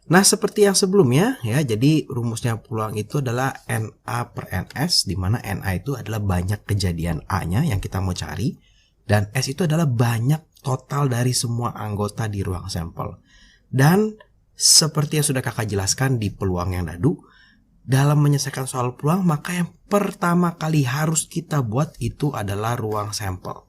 Nah, seperti yang sebelumnya ya, jadi rumusnya peluang itu adalah NA per NS, di mana NA itu adalah banyak kejadian A-nya yang kita mau cari, dan S itu adalah banyak total dari semua anggota di ruang sampel. Dan seperti yang sudah kakak jelaskan di peluang yang dadu, dalam menyelesaikan soal peluang, maka yang pertama kali harus kita buat itu adalah ruang sampel.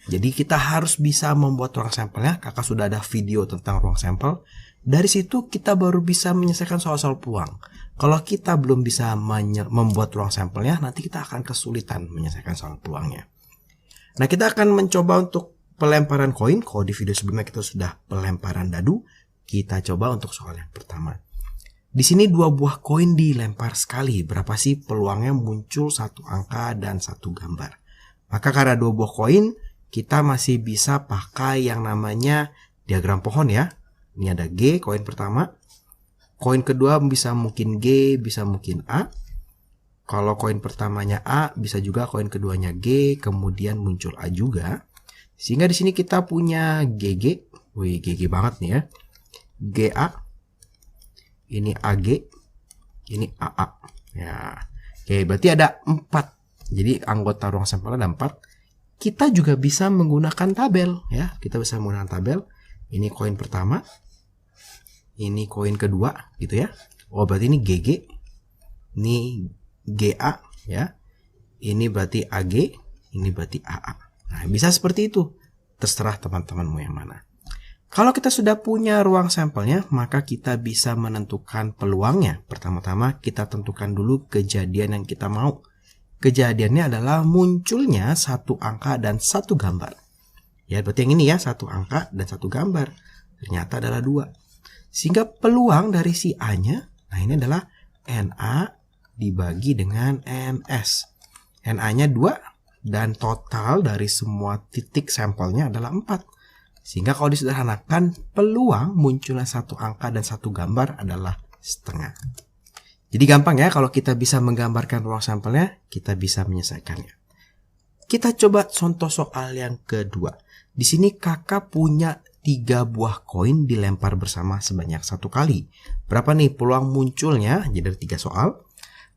Jadi kita harus bisa membuat ruang sampelnya. Kakak sudah ada video tentang ruang sampel. Dari situ kita baru bisa menyelesaikan soal-soal peluang. Kalau kita belum bisa membuat ruang sampelnya, nanti kita akan kesulitan menyelesaikan soal peluangnya. Nah, kita akan mencoba untuk pelemparan koin. Kalau di video sebelumnya kita sudah pelemparan dadu, kita coba untuk soal yang pertama. Di sini 2 buah koin dilempar sekali. Berapa sih peluangnya muncul 1 angka dan 1 gambar? Maka karena 2 buah koin, kita masih bisa pakai yang namanya diagram pohon ya. Ini ada G, koin pertama. Koin kedua bisa mungkin G, bisa mungkin A. Kalau koin pertamanya A, bisa juga koin keduanya G, kemudian muncul A juga. Sehingga di sini kita punya GG. Wih, GG banget nih ya. GA. Ini AG. Ini AA. Ya. Oke, berarti ada 4. Jadi anggota ruang sampel ada 4. Kita juga bisa menggunakan tabel ya. Kita bisa menggunakan tabel. Ini koin pertama. Ini koin kedua gitu ya. Oh, berarti ini GG. Ini GA ya. Ini berarti AG, ini berarti AA. Nah, bisa seperti itu. Terserah teman-temanmu yang mana. Kalau kita sudah punya ruang sampelnya, maka kita bisa menentukan peluangnya. Pertama-tama kita tentukan dulu kejadian yang kita mau. Kejadiannya adalah munculnya 1 angka dan 1 gambar. Ya, berarti yang ini ya, 1 angka dan 1 gambar. Ternyata adalah 2. Sehingga peluang dari si A-nya, nah ini adalah NA dibagi dengan NS. NA-nya 2 dan total dari semua titik sampelnya adalah 4. Sehingga kalau disederhanakan, peluang munculnya 1 angka dan 1 gambar adalah setengah. Jadi gampang ya, kalau kita bisa menggambarkan ruang sampelnya, kita bisa menyelesaikannya. Kita coba contoh soal yang kedua. Di sini kakak punya 3 buah koin dilempar bersama sebanyak 1 kali. Berapa nih peluang munculnya? Jadi ada 3 soal.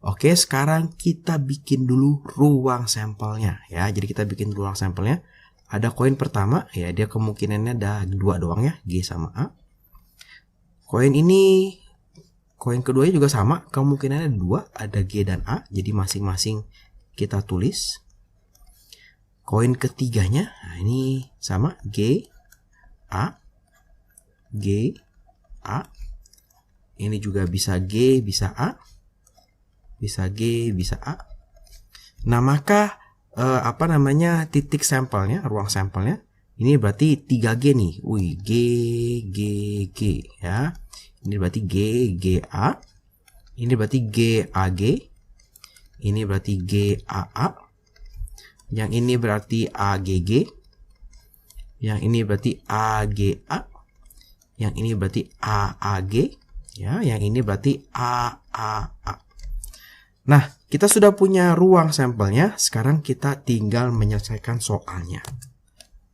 Oke, sekarang kita bikin dulu ruang sampelnya ya. Jadi kita bikin ruang sampelnya. Ada koin pertama, ya dia kemungkinannya ada 2 doang ya, G sama A. Koin ini, koin keduanya juga sama, kemungkinannya ada 2, ada G dan A. Jadi masing-masing kita tulis. Koin ketiganya, nah ini sama, G, A, G, A. Ini juga bisa G, bisa A. Bisa G, bisa A. Nah, maka titik sampelnya, ruang sampelnya ini berarti 3G nih. Wih, G, G, G ya. Ini berarti G, G, A. Ini berarti G, A, G. Ini berarti G, A, A. Yang ini berarti A, G, G. Yang ini berarti A, G, A. Yang ini berarti A, A, G. Ya, yang ini berarti A, A, A. Nah, kita sudah punya ruang sampelnya. Sekarang kita tinggal menyelesaikan soalnya.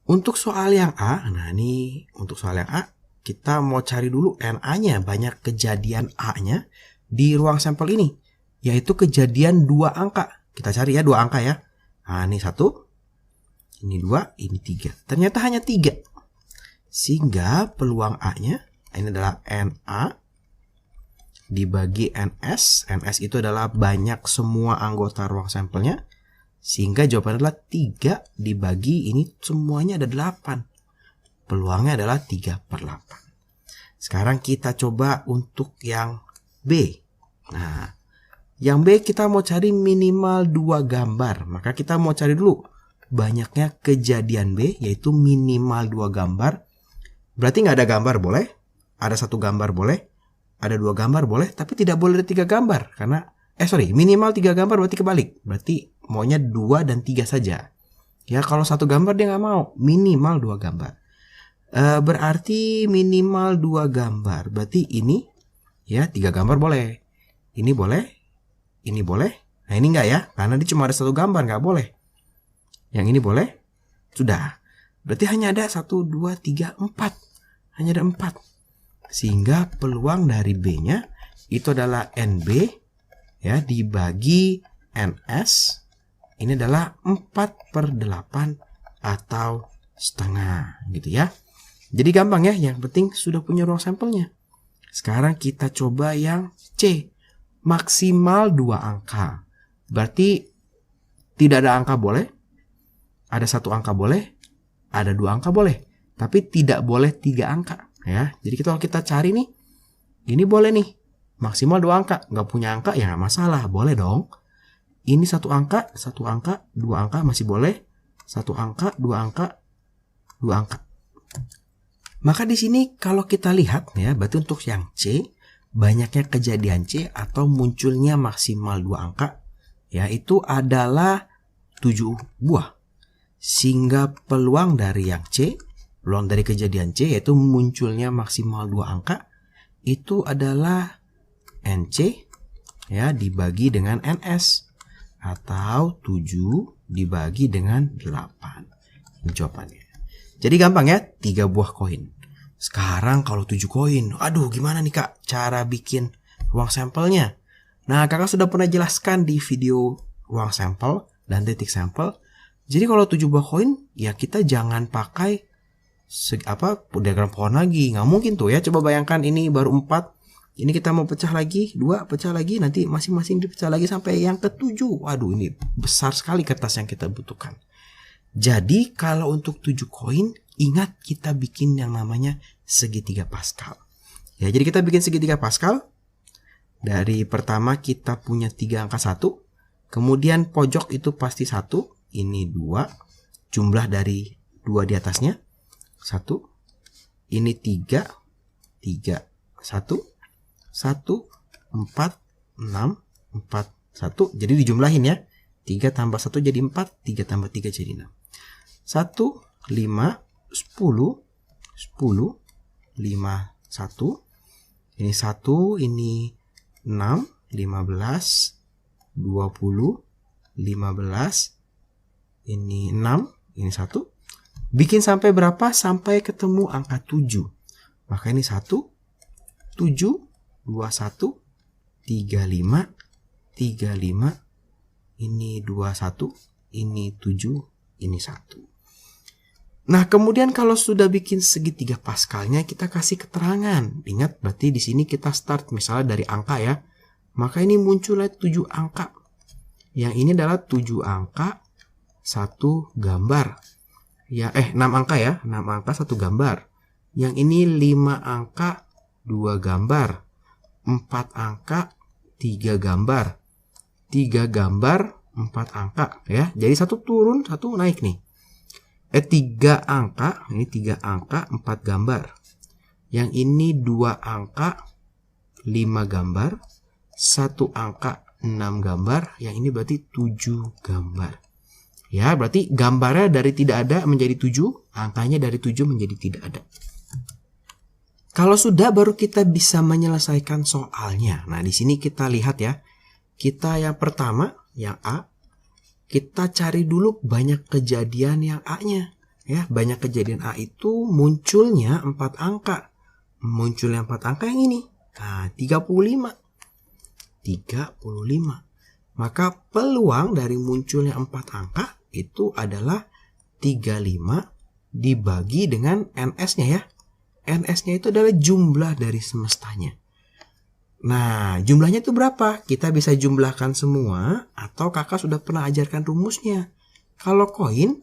Untuk soal yang A, nah ini untuk soal yang A, kita mau cari dulu NA-nya, banyak kejadian A-nya di ruang sampel ini, yaitu kejadian 2 angka. Kita cari ya 2 angka ya. Nah, ini 1, ini 2, ini 3. Ternyata hanya 3. Sehingga peluang A-nya, ini adalah NA dibagi NS. NS itu adalah banyak semua anggota ruang sampelnya. Sehingga jawabannya adalah 3 dibagi ini semuanya ada 8. Peluangnya adalah 3/8. Sekarang kita coba untuk yang B. Nah, yang B kita mau cari minimal 2 gambar. Maka kita mau cari dulu banyaknya kejadian B, yaitu minimal 2 gambar. Berarti nggak ada gambar boleh, ada 1 gambar boleh, ada 2 gambar boleh, tapi tidak boleh ada 3 gambar. Karena, minimal 3 gambar berarti kebalik. Berarti maunya 2 dan 3 saja. Ya, kalau 1 gambar dia nggak mau, minimal 2 gambar. Berarti minimal 2 gambar. Berarti ini, ya 3 gambar boleh. Ini boleh, ini boleh. Nah ini enggak ya, karena dia cuma ada 1 gambar, nggak boleh. Yang ini boleh, sudah. Berarti hanya ada 1, 2, 3, 4. Hanya ada 4. Sehingga peluang dari B-nya itu adalah NB ya dibagi NS. Ini adalah 4/8 atau setengah gitu ya. Jadi gampang ya, yang penting sudah punya ruang sampelnya. Sekarang kita coba yang C. Maksimal 2 angka. Berarti tidak ada angka boleh, ada 1 angka boleh, ada 2 angka boleh. Tapi tidak boleh 3 angka ya. Jadi kalau kita cari nih, ini boleh nih. Maksimal 2 angka. Nggak punya angka ya nggak masalah, boleh dong. Ini 1 angka, 1 angka, 2 angka masih boleh. 1 angka, 2 angka, 2 angka. Maka di sini kalau kita lihat ya, berarti untuk yang C, banyaknya kejadian C atau munculnya maksimal 2 angka, yaitu adalah 7 buah. Sehingga peluang dari yang C, peluang dari kejadian C yaitu munculnya maksimal 2 angka, itu adalah NC ya dibagi dengan NS. Atau 7 dibagi dengan 8. Ini jawabannya. Jadi gampang ya, 3 buah koin. Sekarang kalau 7 koin, aduh gimana nih kak cara bikin ruang sampelnya? Nah kakak sudah pernah jelaskan di video ruang sampel dan titik sampel. Jadi kalau 7 buah koin, ya kita jangan pakai diagram pohon lagi. Nggak mungkin tuh ya, coba bayangkan ini baru 4. Ini kita mau pecah lagi, 2 pecah lagi, nanti masing-masing dipecah lagi sampai yang ke-7. Waduh, ini besar sekali kertas yang kita butuhkan. Jadi kalau untuk 7 koin, ingat kita bikin yang namanya segitiga Pascal. Ya, jadi kita bikin segitiga Pascal. Dari pertama kita punya 3 angka 1. Kemudian pojok itu pasti 1. Ini 2. Jumlah dari 2 di atasnya. 1. Ini 3. 3. 1. 1, 4, 6, 4, 1. Jadi dijumlahin ya. 3 tambah 1 jadi 4. 3 tambah 3 jadi 6. 1, 5, 10, 10, 5, 1. Ini 1, ini 6, 15, 20, 15. Ini 6, ini 1. Bikin sampai berapa? Sampai ketemu angka 7. Maka ini 1, 7, 21, 35, 35, ini 21, ini 7, ini 1. Nah, kemudian kalau sudah bikin segitiga Pascalnya, kita kasih keterangan. Ingat, berarti di sini kita start misalnya dari angka ya. Maka ini munculnya 7 angka. Yang ini adalah 7 angka, 1 gambar. Ya, 6 angka ya, 6 angka 1 gambar. Yang ini 5 angka, 2 gambar. 4 angka, 3 gambar. 3 gambar, 4 angka ya. Jadi 1 turun, 1 naik nih. 3 angka, ini 3 angka, 4 gambar. Yang ini 2 angka, 5 gambar. 1 angka, 6 gambar. Yang ini berarti 7 gambar. Ya, berarti gambarnya dari tidak ada menjadi 7, angkanya dari 7 menjadi tidak ada. Kalau sudah, baru kita bisa menyelesaikan soalnya. Nah, di sini kita lihat ya. Kita yang pertama, yang A, kita cari dulu banyak kejadian yang A-nya. Ya, banyak kejadian A itu munculnya 4 angka. Munculnya 4 angka yang ini. Nah, 35. 35. Maka peluang dari munculnya 4 angka itu adalah 35 dibagi dengan NS-nya ya. NS-nya itu adalah jumlah dari semestanya. Nah, jumlahnya itu berapa? Kita bisa jumlahkan semua atau kakak sudah pernah ajarkan rumusnya. Kalau koin,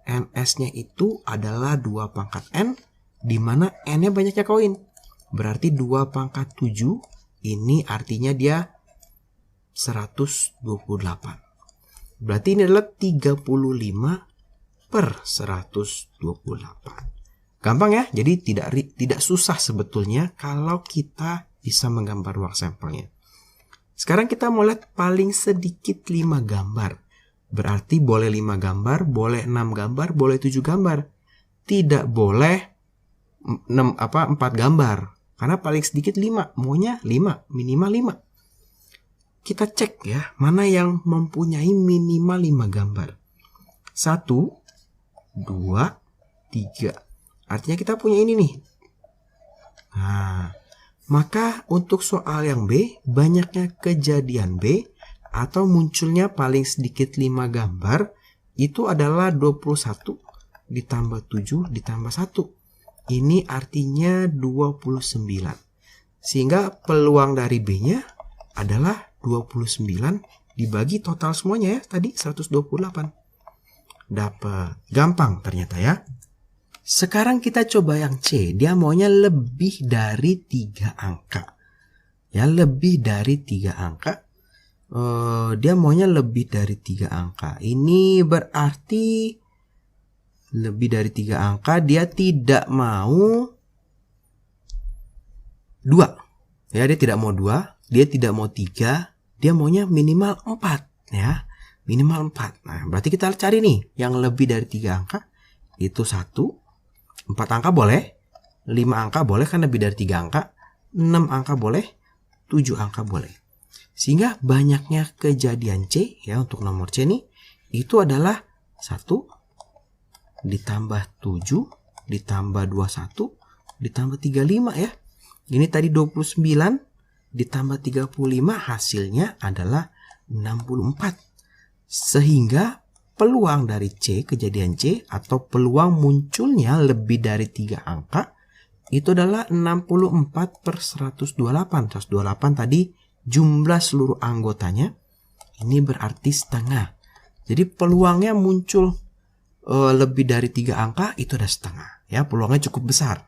NS-nya itu adalah 2 pangkat N, di mana N-nya banyaknya koin. Berarti 2 pangkat 7, ini artinya dia 128. Berarti ini adalah 35 per 128. Gampang ya, jadi tidak susah sebetulnya kalau kita bisa menggambar ruang sampelnya. Sekarang kita mau lihat paling sedikit 5 gambar. Berarti boleh 5 gambar, boleh 6 gambar, boleh 7 gambar. Tidak boleh 4 gambar. Karena paling sedikit 5, maunya 5, minimal 5. Kita cek ya, mana yang mempunyai minimal 5 gambar. 1, 2, 3. Artinya kita punya ini nih. Nah, maka untuk soal yang B, banyaknya kejadian B atau munculnya paling sedikit 5 gambar itu adalah 21 ditambah 7 ditambah 1. Ini artinya 29. Sehingga peluang dari B-nya adalah 29 dibagi total semuanya ya, tadi 128. Dapat. Gampang ternyata ya. Sekarang kita coba yang C. Dia maunya lebih dari 3 angka. Ya, lebih dari 3 angka. Dia maunya lebih dari 3 angka. Ini berarti lebih dari 3 angka. Dia tidak mau 2. Ya, dia tidak mau 2. Dia tidak mau 3. Dia maunya minimal 4. Ya, minimal 4. Nah, berarti kita cari nih yang lebih dari 3 angka. Itu 1. 4 angka boleh. 5 angka boleh kan lebih dari 3 angka. 6 angka boleh. 7 angka boleh. Sehingga banyaknya kejadian C ya untuk nomor C nih. Itu adalah 1 ditambah 7 ditambah 21 ditambah 35 ya. Ini tadi 29 ditambah 35 hasilnya adalah 64. Sehingga peluang dari C, kejadian C atau peluang munculnya lebih dari 3 angka itu adalah 64 per 128. 128 tadi jumlah seluruh anggotanya. Ini berarti setengah. Jadi peluangnya muncul lebih dari 3 angka itu ada setengah. Ya, peluangnya cukup besar.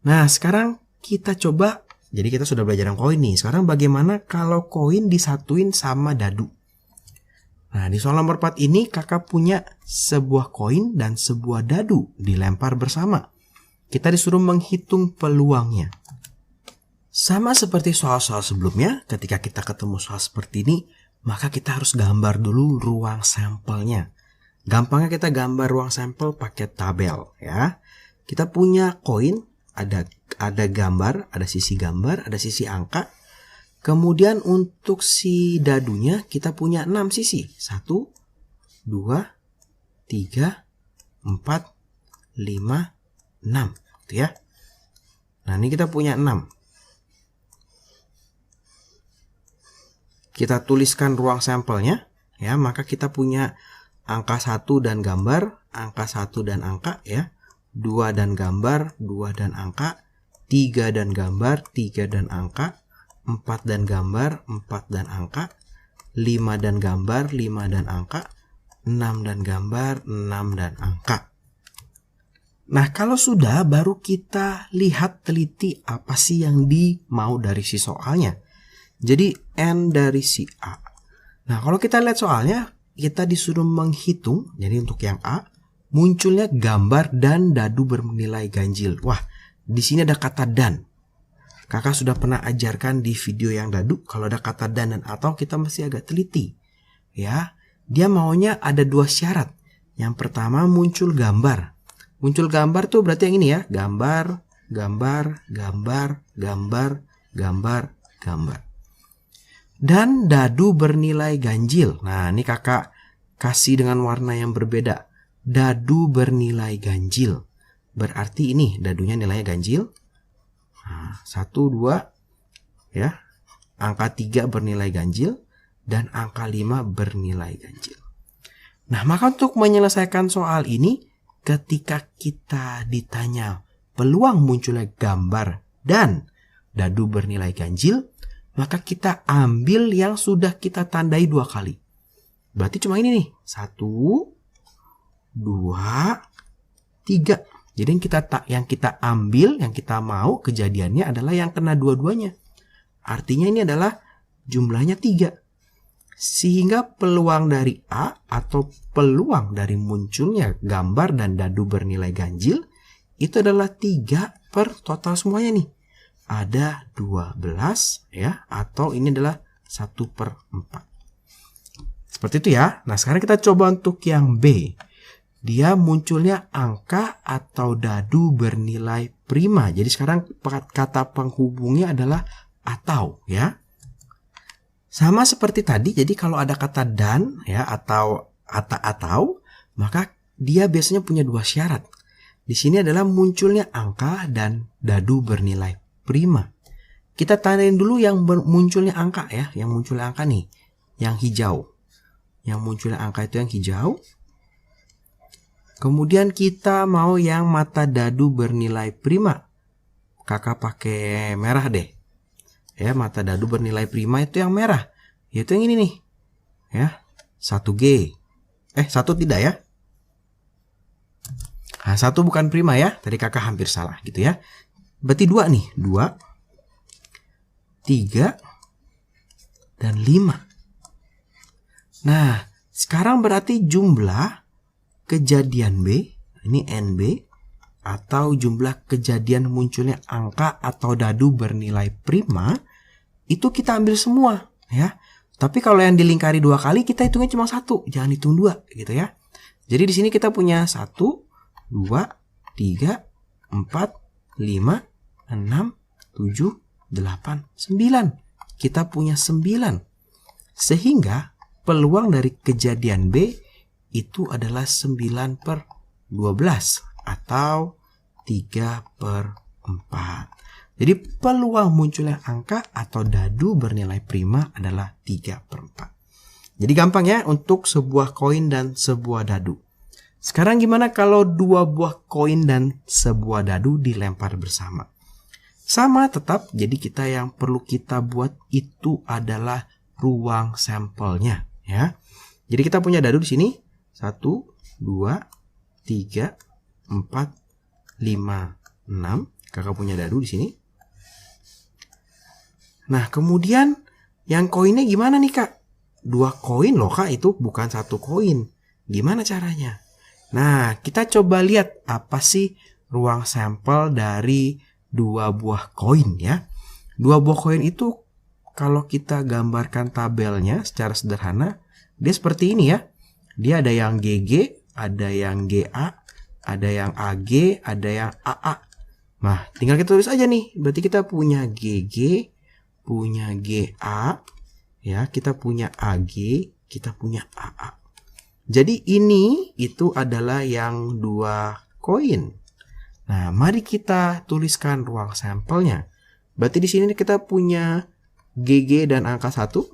Nah, sekarang kita coba, jadi kita sudah belajar yang koin nih. Sekarang bagaimana kalau koin disatuin sama dadu? Nah, di soal nomor 4 ini kakak punya sebuah koin dan sebuah dadu dilempar bersama. Kita disuruh menghitung peluangnya. Sama seperti soal-soal sebelumnya, ketika kita ketemu soal seperti ini, maka kita harus gambar dulu ruang sampelnya. Gampangnya kita gambar ruang sampel pakai tabel ya. Kita punya koin, ada gambar, ada sisi gambar, ada sisi angka. Kemudian untuk si dadunya kita punya 6 sisi. 1, 2, 3, 4, 5, 6. Gitu ya. Nah, ini kita punya 6. Kita tuliskan ruang sampelnya. Ya, maka kita punya angka 1 dan gambar, angka 1 dan angka ya. 2 dan gambar, 2 dan angka, 3 dan gambar, 3 dan angka, 4 dan gambar, 4 dan angka, 5 dan gambar, 5 dan angka, 6 dan gambar, 6 dan angka. Nah, kalau sudah baru kita lihat teliti apa sih yang dimau dari si soalnya. Jadi N dari si A. Nah, kalau kita lihat soalnya, kita disuruh menghitung, jadi untuk yang A, munculnya gambar dan dadu bernilai ganjil. Wah, di sini ada kata dan. Kakak sudah pernah ajarkan di video yang dadu, kalau ada kata dan atau kita masih agak teliti. Ya, dia maunya ada 2 syarat. Yang pertama muncul gambar. Muncul gambar tuh berarti yang ini ya, gambar, gambar, gambar, gambar, gambar, gambar. Dan dadu bernilai ganjil. Nah, ini kakak kasih dengan warna yang berbeda. Dadu bernilai ganjil. Berarti ini dadunya nilainya ganjil. Nah, 1, 2 ya. Angka 3 bernilai ganjil dan angka 5 bernilai ganjil. Nah, maka untuk menyelesaikan soal ini, ketika kita ditanya peluang munculnya gambar dan dadu bernilai ganjil, maka kita ambil yang sudah kita tandai 2 kali. Berarti cuma ini nih. 1, 2, 3. Jadi yang kita ambil, yang kita mau kejadiannya adalah yang kena dua-duanya. Artinya ini adalah jumlahnya 3. Sehingga peluang dari A atau peluang dari munculnya gambar dan dadu bernilai ganjil itu adalah 3 per total semuanya nih. Ada 12 ya, atau ini adalah 1 per 4. Seperti itu ya. Nah, sekarang kita coba untuk yang B. Dia munculnya angka atau dadu bernilai prima. Jadi sekarang kata penghubungnya adalah atau ya. Sama seperti tadi, jadi kalau ada kata dan ya atau, maka dia biasanya punya 2 syarat. Di sini adalah munculnya angka dan dadu bernilai prima. Kita tandain dulu yang munculnya angka ya, yang munculnya angka nih, yang hijau. Yang munculnya angka itu yang hijau. Kemudian kita mau yang mata dadu bernilai prima. Kakak pakai merah deh. Ya, mata dadu bernilai prima itu yang merah. Yaitu yang ini nih. Ya, 1G. 1 tidak ya? Nah, 1 bukan prima ya. Tadi kakak hampir salah gitu ya. Berarti 2 nih. 2, 3, dan 5. Nah, sekarang berarti jumlah kejadian B, ini NB, atau jumlah kejadian munculnya angka atau dadu bernilai prima, itu kita ambil semua ya. Tapi kalau yang dilingkari 2 kali, kita hitungnya cuma 1, jangan hitung 2 gitu ya. Jadi di sini kita punya 1, 2, 3, 4, 5, 6, 7, 8, 9. Kita punya 9. Sehingga peluang dari kejadian B itu adalah 9/12 atau 3/4. Jadi peluang munculnya angka atau dadu bernilai prima adalah 3/4. Jadi gampang ya untuk sebuah koin dan sebuah dadu. Sekarang gimana kalau 2 buah koin dan sebuah dadu dilempar bersama? Sama tetap, jadi kita yang perlu kita buat itu adalah ruang sampelnya ya. Jadi kita punya dadu di sini 1, 2, 3, 4, 5, 6. Kakak punya dadu di sini. Nah, kemudian yang koinnya gimana nih, Kak? 2 koin loh, Kak, itu bukan 1 koin. Gimana caranya? Nah, kita coba lihat apa sih ruang sampel dari 2 buah koin ya. 2 buah koin itu kalau kita gambarkan tabelnya secara sederhana, dia seperti ini ya. Dia ada yang GG, ada yang GA, ada yang AG, ada yang AA. Nah, tinggal kita tulis aja nih. Berarti kita punya GG, punya GA, ya, kita punya AG, kita punya AA. Jadi ini itu adalah yang 2 koin. Nah, mari kita tuliskan ruang sampelnya. Berarti di sini kita punya GG dan angka 1,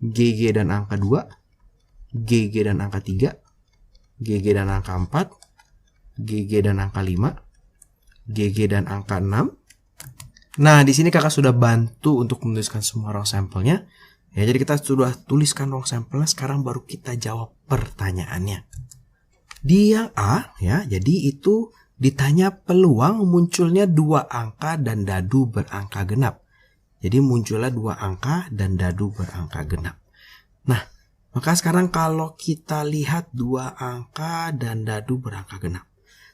GG dan angka 2, GG dan angka 3, GG dan angka 4, GG dan angka 5, GG dan angka 6. Nah, di sini kakak sudah bantu untuk menuliskan semua ruang sampelnya. Ya, jadi kita sudah tuliskan ruang sampelnya, sekarang baru kita jawab pertanyaannya. Di yang A, ya, jadi itu ditanya peluang munculnya 2 angka dan dadu berangka genap. Jadi munculnya 2 angka dan dadu berangka genap. Nah, maka sekarang kalau kita lihat 2 angka dan dadu berangka genap.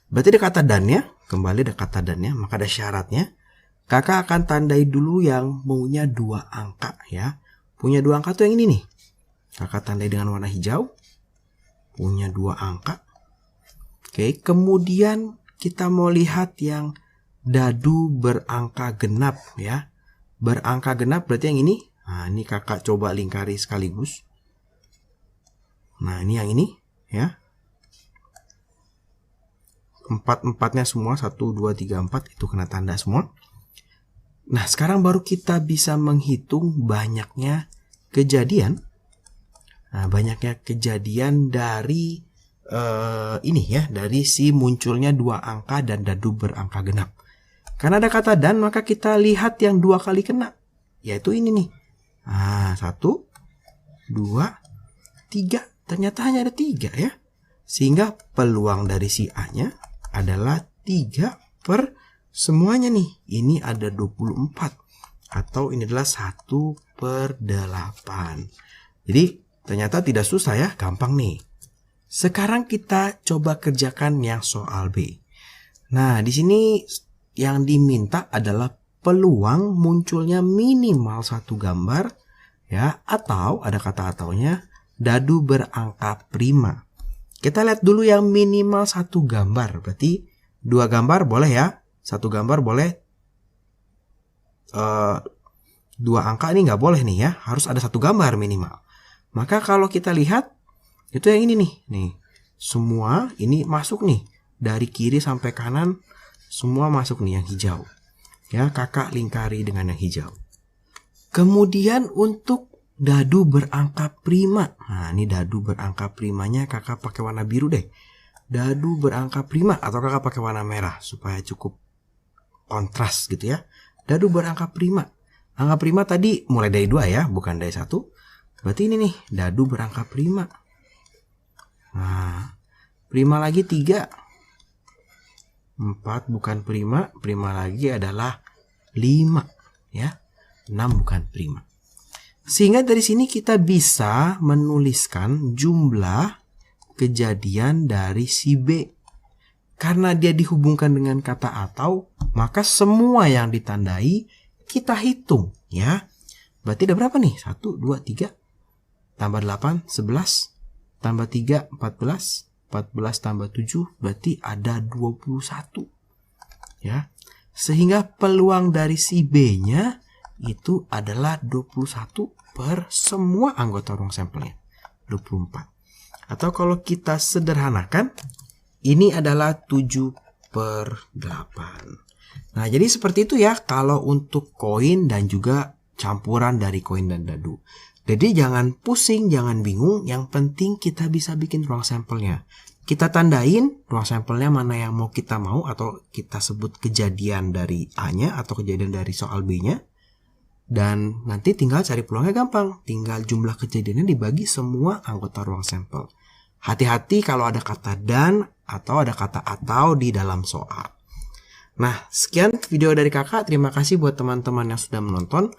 Berarti ada kata dan ya, kembali ada kata dan ya, maka ada syaratnya. Kakak akan tandai dulu yang maunya 2 angka ya. Punya 2 angka tuh yang ini nih. Kakak tandai dengan warna hijau. Punya 2 angka. Oke, kemudian kita mau lihat yang dadu berangka genap ya. Berangka genap berarti yang ini. Nah, ini kakak coba lingkari sekaligus. Nah, ini yang ini ya. 4-4-nya semua, 1, 2, 3, 4 itu kena tanda semua. Nah, sekarang baru kita bisa menghitung banyaknya kejadian. Nah, banyaknya kejadian dari ini ya, dari si munculnya 2 angka dan dadu berangka genap. Karena ada kata dan, maka kita lihat yang 2 kali kena, yaitu ini nih. Nah, 1, 2, 3. Ternyata hanya ada 3 ya. Sehingga peluang dari si A-nya adalah 3 per semuanya nih. Ini ada 24. Atau ini adalah 1/8. Jadi ternyata tidak susah ya, gampang nih. Sekarang kita coba kerjakan yang soal B. Nah, di sini yang diminta adalah peluang munculnya minimal 1 gambar ya, atau ada kata ataunya dadu berangka prima. Kita lihat dulu yang minimal 1 gambar. Berarti 2 gambar boleh ya. 1 gambar boleh. 2 angka ini nggak boleh nih ya. Harus ada 1 gambar minimal. Maka kalau kita lihat itu yang ini nih. Nih, semua ini masuk nih. dari kiri sampai kanan semua masuk nih yang hijau. Ya, kakak lingkari dengan yang hijau. Kemudian untuk dadu berangka prima. Nah, ini dadu berangka primanya kakak pakai warna biru deh. Dadu berangka prima atau kakak pakai warna merah supaya cukup kontras gitu ya. Dadu berangka prima. Angka prima tadi mulai dari 2 ya, bukan dari 1. Berarti ini nih, dadu berangka prima. Nah, prima lagi 3. 4 bukan prima, prima lagi adalah 5 ya. 6 bukan prima. Sehingga dari sini kita bisa menuliskan jumlah kejadian dari si B. Karena dia dihubungkan dengan kata atau, maka semua yang ditandai kita hitung ya. Berarti ada berapa nih? 1, 2, 3. Tambah 8, 11. Tambah 3, 14. 14 tambah 7 berarti ada 21. Ya. Sehingga peluang dari si B-nya itu adalah 21 per semua anggota ruang sampelnya. 24. Atau kalau kita sederhanakan, ini adalah 7 per 8. Nah, jadi seperti itu ya kalau untuk koin dan juga campuran dari koin dan dadu. Jadi jangan pusing, jangan bingung, yang penting kita bisa bikin ruang sampelnya. Kita tandain ruang sampelnya mana yang mau kita mau atau kita sebut kejadian dari A-nya atau kejadian dari soal B-nya. Dan nanti tinggal cari peluangnya gampang. Tinggal jumlah kejadiannya dibagi semua anggota ruang sampel. Hati-hati kalau ada kata dan atau ada kata atau di dalam soal. Nah, sekian video dari kakak. Terima kasih buat teman-teman yang sudah menonton.